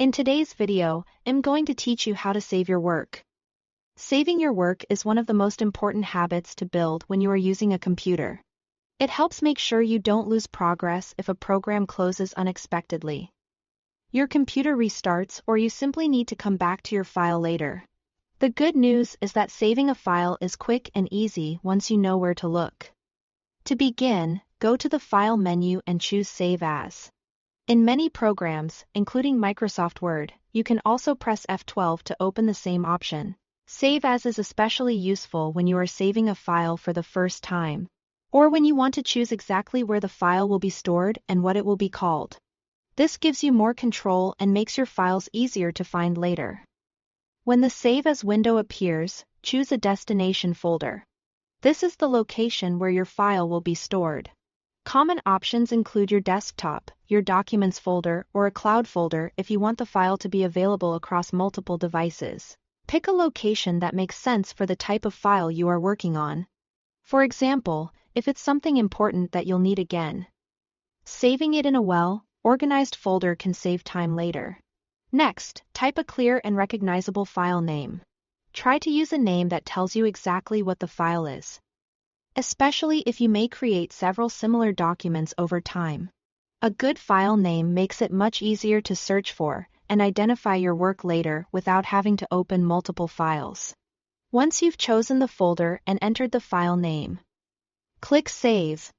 In today's video, I'm going to teach you how to save your work. Saving your work is one of the most important habits to build when you are using a computer. It helps make sure you don't lose progress if a program closes unexpectedly. Your computer restarts or you simply need to come back to your file later. The good news is that saving a file is quick and easy once you know where to look. To begin, go to the File menu and choose Save As. In many programs, including Microsoft Word, you can also press F12 to open the same option. Save As is especially useful when you are saving a file for the first time, or when you want to choose exactly where the file will be stored and what it will be called. This gives you more control and makes your files easier to find later. When the Save As window appears, choose a destination folder. This is the location where your file will be stored. Common options include your desktop, your Documents folder, or a cloud folder if you want the file to be available across multiple devices. Pick a location that makes sense for the type of file you are working on. For example, if it's something important that you'll need again. Saving it in a well-organized folder can save time later. Next, type a clear and recognizable file name. Try to use a name that tells you exactly what the file is, especially if you may create several similar documents over time. A good file name makes it much easier to search for and identify your work later without having to open multiple files. Once you've chosen the folder and entered the file name, click Save.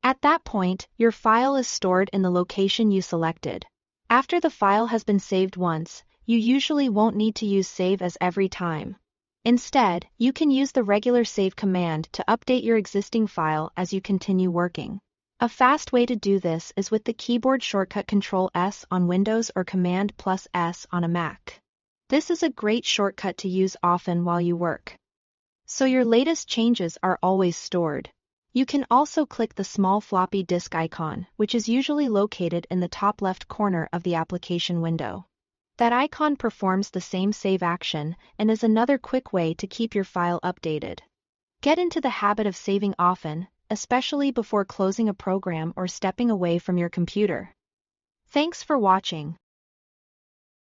At that point, your file is stored in the location you selected. After the file has been saved once, you usually won't need to use Save As every time. Instead, you can use the regular save command to update your existing file as you continue working. A fast way to do this is with the keyboard shortcut Ctrl+S on Windows or Command+S on a Mac. This is a great shortcut to use often while you work, so your latest changes are always stored. You can also click the small floppy disk icon, which is usually located in the top left corner of the application window. That icon performs the same save action and is another quick way to keep your file updated. Get into the habit of saving often, especially before closing a program or stepping away from your computer. Thanks for watching.